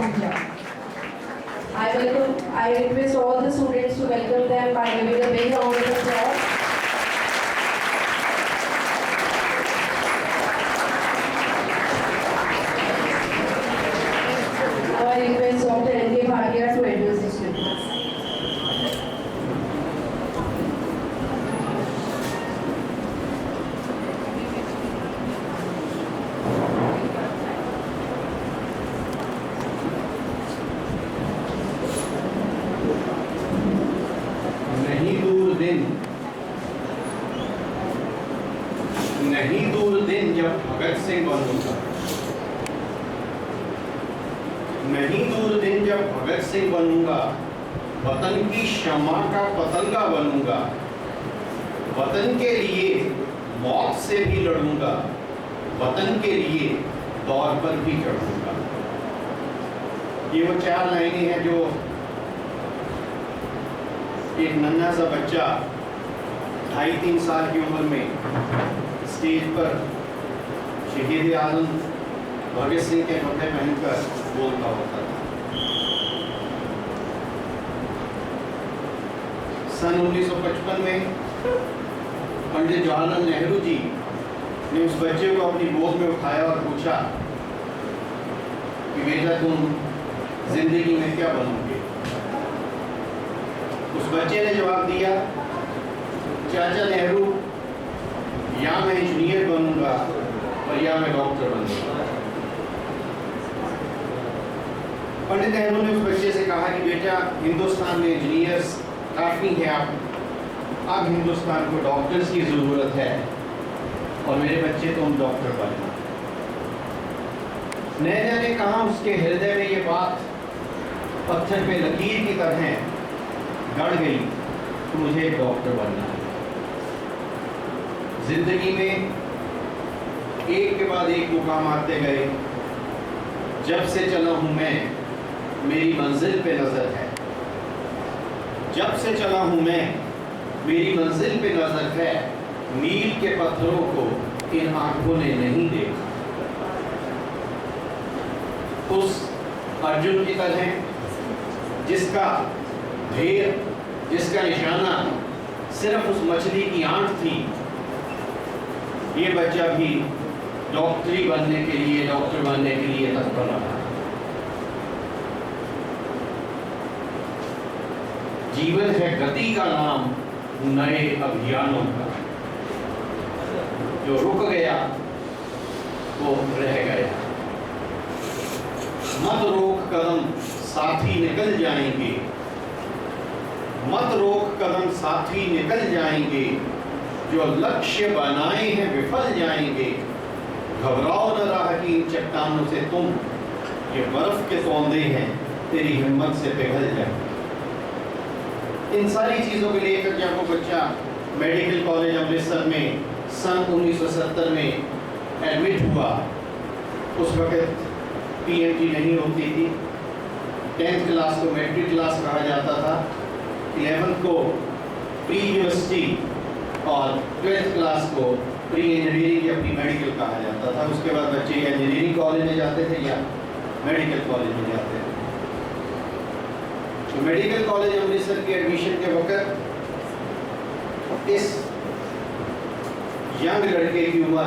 India. I request all the students to welcome them by giving a big round of applause. Now I request Dr. N.K. Bhatia to introduce the students. नहीं दूर दिन जब भगत सिंह बनूंगा, नहीं दूर दिन जब भगत सिंह बनूंगा, वतन की शमा का पतंगा बनूंगा, वतन के लिए मौत से भी लड़ूंगा, वतन के लिए दौर पर भी चढ़ूंगा। ये वो 4 लाइनें हैं जो एक नन्हा सा बच्चा 2.5-3 साल की उम्र में स्टेज पर शहीद आजम भगत सिंह के कपड़े पहनकर बोलता होता था। सन 1955 में पंडित जवाहरलाल नेहरू जी ने उस बच्चे को अपनी गोद में उठाया और पूछा कि बेटा तुम जिंदगी में क्या बनोगे। उस बच्चे ने जवाब दिया, चाचा नेहरू, या मैं इंजीनियर बनूंगा और या मैं डॉक्टर बनूंगा। पंडित नेहरू ने उस बच्चे से कहा कि बेटा हिंदुस्तान में इंजीनियर्स काफी हैं, अब हिंदुस्तान को डॉक्टर्स की जरूरत है और मेरे बच्चे तुम डॉक्टर बनना। नेहरू ने कहा, उसके हृदय में ये बात पत्थर पे लकीर की तरह गड़ गई कि मुझे एक डॉक्टर बनना है। जिंदगी में एक के बाद एक मुकाम आते गए। जब से चला हूं मैं, मेरी मंजिल पे नजर है। जब से चला हूं मैं, मेरी मंजिल पे नजर है। मील के पत्थरों को इन आंखों ने नहीं देखा। उस अर्जुन की तरह जिसका ढेर, जिसका निशाना सिर्फ उस मछली की आंख थी, ये बच्चा भी डॉक्टरी बनने के लिए, डॉक्टर बनने के लिए तत्पर रहा। जीवन है गति का नाम नए अभियानों का। जो रुक गया वो रह गया। मत रोक कदम, साथी निकल जाएंगे। मत रोक कदम, साथी निकल जाएंगे। जो लक्ष्य बनाए हैं विफल जाएंगे। घबराओ न राह की इन चट्टानों से तुम, ये बर्फ के तोंदे हैं, तेरी हिम्मत से पिघल जाए। इन सारी चीजों के लिए जब वो बच्चा मेडिकल कॉलेज अमृतसर में सन 1970 में एडमिट हुआ, उस वक्त PMT नहीं होती थी। 10th क्लास को मैट्रिक क्लास कहा जाता था, 11th को प्री यूनिवर्सिटी और 12th क्लास को प्री इंजीनियरिंग या प्री मेडिकल कहा जाता था। उसके बाद बच्चे या इंजीनियरिंग कॉलेज में जाते थे या मेडिकल कॉलेज में जाते थे। तो मेडिकल कॉलेज अमृतसर की एडमिशन के वक्त इस यंग लड़के की उम्र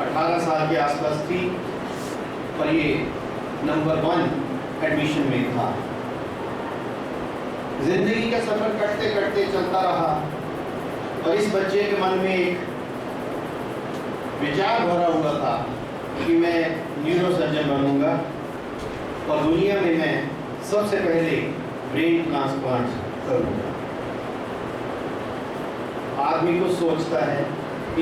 18 साल के आसपास थी और ये नंबर 1 एडमिशन में था। जिंदगी का सफर कटते कटते चलता रहा और इस बच्चे के मन में एक विचार भरा हुआ था कि मैं न्यूरोसर्जन बनूंगा और दुनिया में मैं सबसे पहले ब्रेन ट्रांसप्लांट करूंगा। आदमी कुछ सोचता है,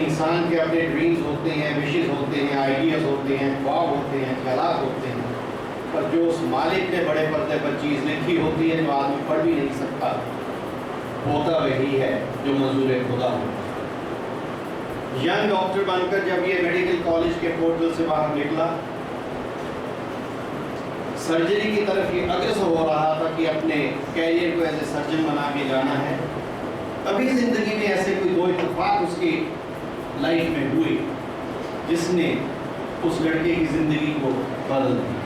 इंसान के अपने ड्रीम्स होते हैं, विशेष होते हैं, आइडियाज होते हैं, ख्वाब होते हैं, ख्यालात होते हैं, पर जो उस मालिक ने बड़े पर्दे पर चीज़ लिखी होती है जो आदमी पढ़ भी नहीं सकता, होता वही है जो मंजूर खुदा होता है। यंग डॉक्टर बनकर जब ये मेडिकल कॉलेज के पोर्टल से बाहर निकला, सर्जरी की तरफ ये अग्रसर हो रहा था कि अपने कैरियर को ऐसे सर्जन बना के जाना है। तभी जिंदगी में ऐसे कोई दो इत्तेफाक उसकी लाइफ में हुए जिसने उस लड़के की जिंदगी को बदल दिया।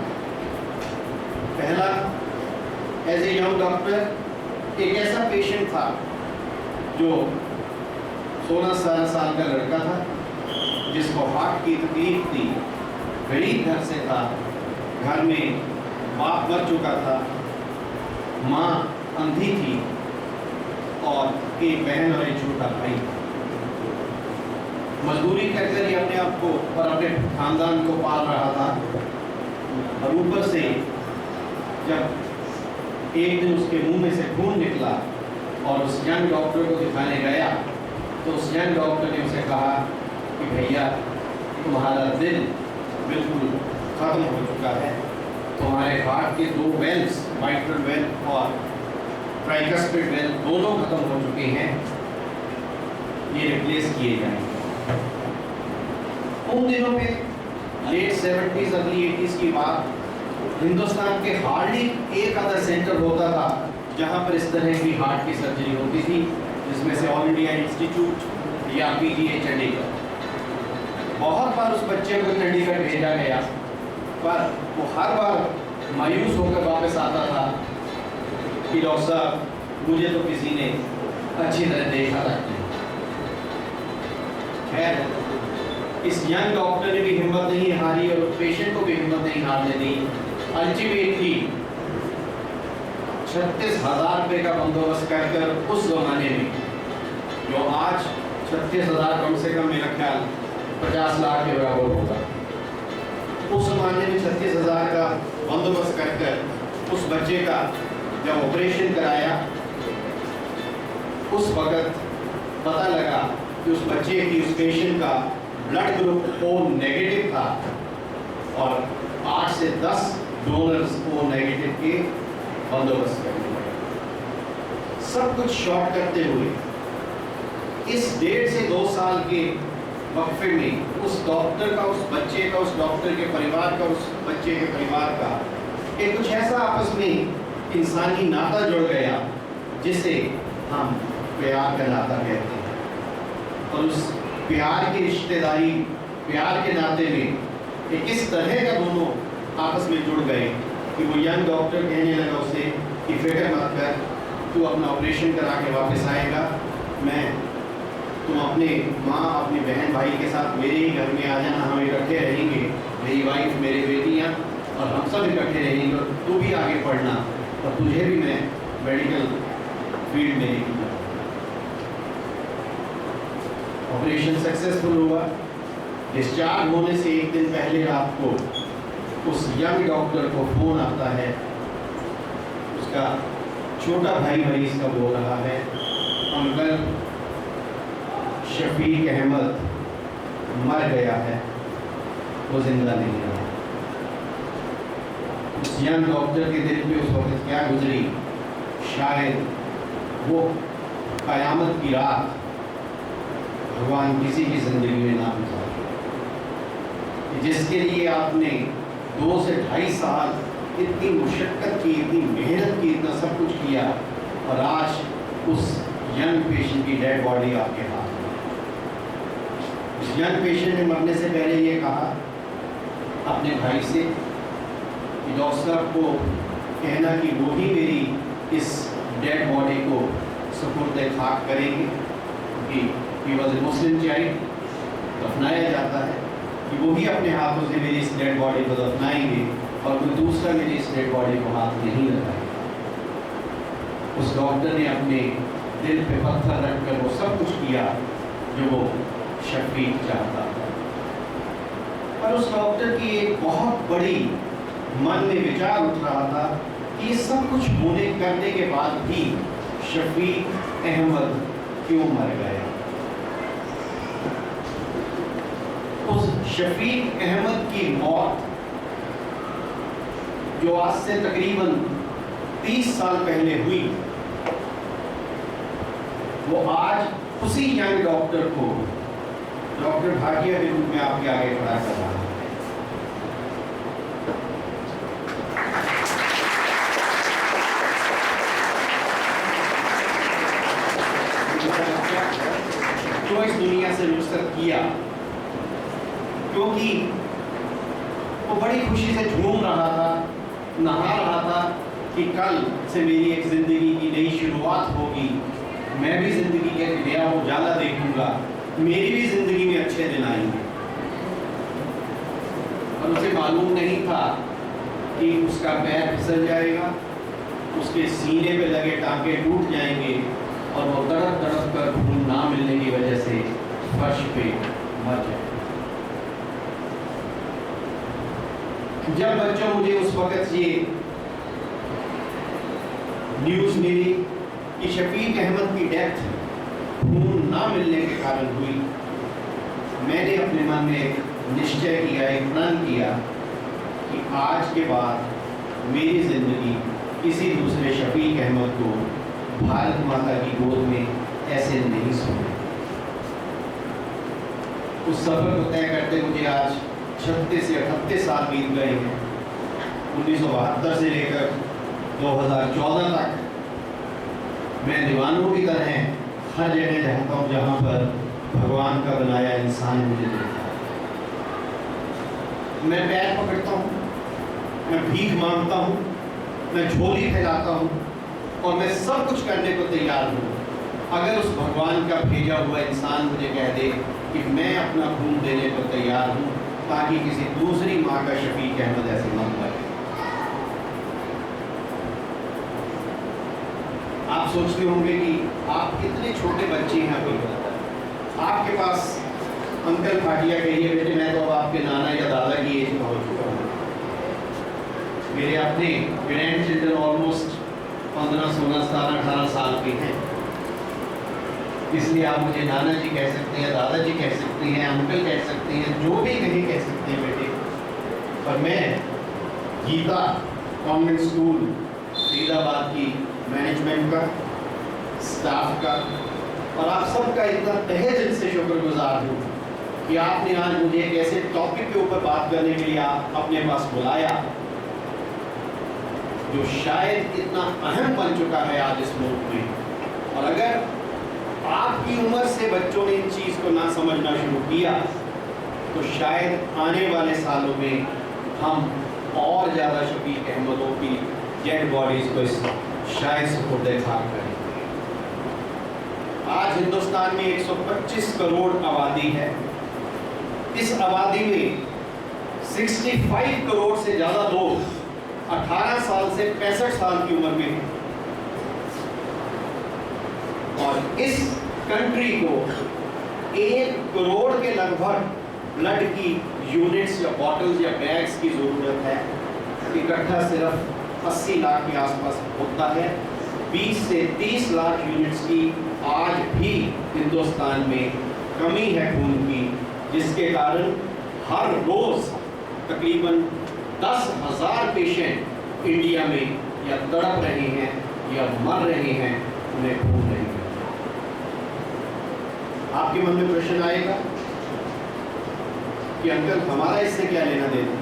पहला, एज ए यंग डॉक्टर एक ऐसा पेशेंट था जो 16-17 साल का लड़का था जिसको हार्ट की तकलीफ थी, गरीब घर से था, घर में बाप मर चुका था, माँ अंधी थी और एक बहन और एक छोटा भाई। मजदूरी करके ये अपने आप को और अपने खानदान को पाल रहा था। और ऊपर से जब एक दिन उसके मुंह में से खून निकला और उस यंग डॉक्टर को दिखाने गया तो उस यंग डॉक्टर ने उसे कहा कि भैया तुम्हारा दिल बिल्कुल ख़त्म हो चुका है, तुम्हारे हार्ट के 2 वेल्स, माइट्रल वेल्व और ट्राइकस्पिड वेल्व दोनों खत्म हो चुके हैं, ये रिप्लेस किए जाएंगे। उन दिनों में लेट 70s अर्ली 80s की बात, हिंदुस्तान के हार्डली एक आधा सेंटर होता था जहां पर इस तरह की हार्ट की सर्जरी होती थी, जिसमें से ऑल इंडिया इंस्टीट्यूट या PGI चंडीगढ़। बहुत बार उस बच्चे को चंडीगढ़ भेजा गया पर वो हर बार मायूस होकर वापस आता था कि डॉक्टर साहब मुझे तो किसी ने अच्छी तरह देखा था। खैर, इस यंग डॉक्टर ने भी हिम्मत नहीं हारी और पेशेंट को भी हिम्मत नहीं हारने दी। अल्टीमेटली 36,000 रुपये का बंदोबस्त कर उस जमाने में, जो आज 36,000 कम से कम मेरा ख्याल 50 लाख के बराबर होगा, उस जमाने में 36,000 का बंदोबस्त कर उस बच्चे का जब ऑपरेशन कराया, उस वक्त पता लगा कि उस बच्चे की, उस पेशेंट का ब्लड ग्रुप O नेगेटिव था और 8 से 10 डोनर्स O नेगेटिव के बंदोबस्त करने पड़े। सब कुछ शॉर्ट करते हुए इस 1.5 से 2 साल के वक्फे में उस डॉक्टर का, उस बच्चे का, उस डॉक्टर के परिवार का, उस बच्चे के परिवार का एक कुछ ऐसा आपस में इंसानी नाता जुड़ गया जिसे हम प्यार का नाता कहते हैं। और उस प्यार की रिश्तेदारी, प्यार के नाते में एक इस तरह का दोनों आपस में जुड़ गए कि वो यंग डॉक्टर कहने लगा उसे कि फिक्र मत कर, तू अपना ऑपरेशन करा के वापस आएगा, तुम अपने माँ, अपनी बहन भाई के साथ मेरे ही घर में आ जाना, हम इकट्ठे रहेंगे, मेरी वाइफ, मेरी बेटियाँ और हम सब इकट्ठे रहेंगे, तू भी आगे पढ़ना और तुझे भी मैं मेडिकल फील्ड में लेके जाऊँगा। ऑपरेशन सक्सेसफुल हुआ। डिस्चार्ज होने से एक दिन पहले रात को उस यंग डॉक्टर को फ़ोन आता है, उसका छोटा भाई मरीज का बोल रहा है, अंकल शफीक अहमद मर गया है, वो जिंदा नहीं रहा। उस यंग डॉक्टर के दिल पे उस वक्त क्या गुजरी, शायद वो क़यामत की रात भगवान किसी की ज़िंदगी में ना गुजारे, जिसके लिए आपने 2 से 2.5 साल इतनी मुशक्क़त की, इतनी मेहनत की, इतना सब कुछ किया और आज उस यंग पेशेंट की डेड बॉडी आपके हाथ में। उस यंग पेशेंट ने मरने से पहले ये कहा अपने भाई से कि डॉक्टर साहब को कहना कि वो ही मेरी इस डेड बॉडी को सुपुर्द खाक करेंगे, क्योंकि he was a Muslim child, दफनाया जाता है कि वो ही अपने हाथों से मेरी इस डेड बॉडी को दफनाएंगे और कोई दूसरा मेरी इस डेड बॉडी को हाथ नहीं लगाएगा। उस डॉक्टर ने अपने दिल पे पत्थर रखकर वो सब कुछ किया जो वो शफीक चाहता था। पर उस डॉक्टर की एक बहुत बड़ी मन में विचार उठ रहा था कि ये सब कुछ होने करने के बाद भी शफीक अहमद क्यों मर गया। उस शफीक अहमद की मौत जो आज से तकरीबन 30 साल पहले हुई, वो आज उसी यंग डॉक्टर को डॉक्टर भाटिया के रूप में आपके आगे खड़ा कर रहा है। जो इस दुनिया से रुखसत किया, क्योंकि वो बड़ी खुशी से झूम रहा था नहा रहा था कि कल से मेरी एक ज़िंदगी की नई शुरुआत होगी, मैं भी ज़िंदगी के नया उजाला देखूंगा, मेरी भी ज़िंदगी में अच्छे दिन आएंगे। और उसे मालूम नहीं था कि उसका पैर फिसल जाएगा, उसके सीने पे लगे टांके टूट जाएंगे और वो तड़प तड़प कर खून ना मिलने की वजह से फर्श पे मर जाए। जब बच्चों मुझे उस वक़्त ये न्यूज़ मिली कि शफीक अहमद की डेथ खून ना मिलने के कारण हुई, मैंने अपने मन में एक निश्चय किया, एक प्रण किया कि आज के बाद मेरी ज़िंदगी किसी दूसरे शफीक अहमद को भारत माता की गोद में ऐसे नहीं सोने। उस सफ़र को तय करते मुझे आज 36 या 38 साल बीत गए हैं। 1972 से लेकर 2014 तक मैं दीवानों की तरह हर जगह रहता हूँ जहाँ पर भगवान का बनाया इंसान मुझे देखता है। मैं पैर पकड़ता हूँ, मैं भीख मांगता हूँ, मैं झोली फैलाता हूँ और मैं सब कुछ करने को तैयार हूँ अगर उस भगवान का भेजा हुआ इंसान मुझे कह दे कि मैं अपना खून देने को तैयार हूँ ताकि किसी दूसरी माँ का शफीक अहमद ऐसे मत करे। आप सोचते होंगे कि आप कितने छोटे बच्चे हैं, कोई आपके पास अंकल फाटिया कहिए बेटे, मैं तो अब आपके नाना या दादा की एज का हो चुका हूँ। मेरे अपने ग्रैंड चिल्ड्रन ऑलमोस्ट 15, 16, 17, 18 साल के हैं, इसलिए आप मुझे नाना जी कह सकते हैं, दादाजी कह सकते हैं, अंकल कह सकते हैं, जो भी कहीं कह सकते हैं बेटे। पर मैं गीता कॉन्वेंट स्कूल फरीदाबाद की मैनेजमेंट का, स्टाफ का और आप सबका इतना तहे दिल से शुक्रगुजार हूँ कि आपने आज मुझे एक ऐसे टॉपिक के ऊपर बात करने के लिए अपने पास बुलाया जो शायद इतना अहम बन चुका है आज इस मुल्क में। और अगर आपकी उम्र से बच्चों ने इन चीज़ को ना समझना शुरू किया तो शायद आने वाले सालों में हम और ज़्यादा शफीक अहमदों की डेड बॉडीज़ को शायद सुपुर्द खाक करें। आज हिंदुस्तान में 125 करोड़ आबादी है। इस आबादी में 65 करोड़ से ज़्यादा लोग 18 साल से 65 साल की उम्र में हैं और इस कंट्री को 1 करोड़ के लगभग ब्लड की यूनिट्स या बॉटल्स या बैग्स की ज़रूरत है। इकट्ठा सिर्फ 80 लाख के आसपास होता है। 20 से 30 लाख यूनिट्स की आज भी हिंदुस्तान में कमी है खून की, जिसके कारण हर रोज़ तकरीबन 10,000 पेशेंट इंडिया में या तड़प रहे हैं या मर रहे हैं, उन्हें खून नहीं मिलता। आपके मन में प्रश्न आएगा कि अंकल हमारा इससे क्या लेना देना।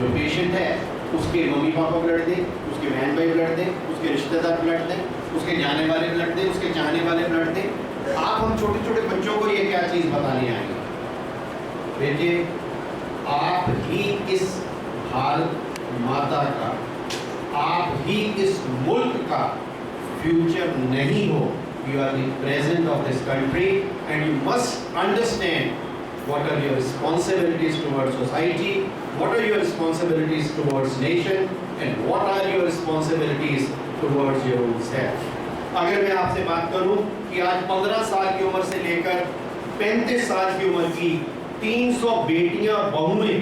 जो पेशेंट है उसके मम्मी पापा ब्लड दें, उसके बहन भाई ब्लड दें, उसके रिश्तेदार ब्लड दें, उसके जाने वाले ब्लड दें, उसके चाहने वाले ब्लड दें। आप हम छोटे छोटे बच्चों को ये क्या चीज़ बताने आएंगे? बेटे, आप ही इस भारत माता का, आप ही इस मुल्क का फ्यूचर नहीं हो। You are the present of this country and you must understand what are your responsibilities towards society, what are your responsibilities towards nation and what are your responsibilities towards your own self. अगर मैं आपसे बात करूं कि आज 15 साल की उम्र से लेकर 35 साल की उम्र की 300 बेटियां और बहुएं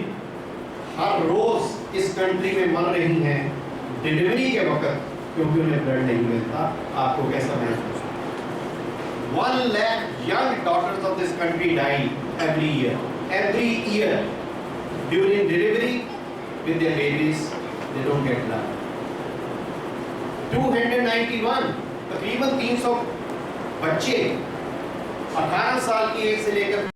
हर रोज इस कंट्री में मर रही हैं डिलीवरी के वक्त क्योंकि उन्हें ब्लड नहीं मिलता, आपको कैसा महसूस? 1 lakh young daughters of this country die every year. Every year during delivery with their babies, they don't get blood. 291 तकरीबन 300 बच्चे 18 साल की एज से लेकर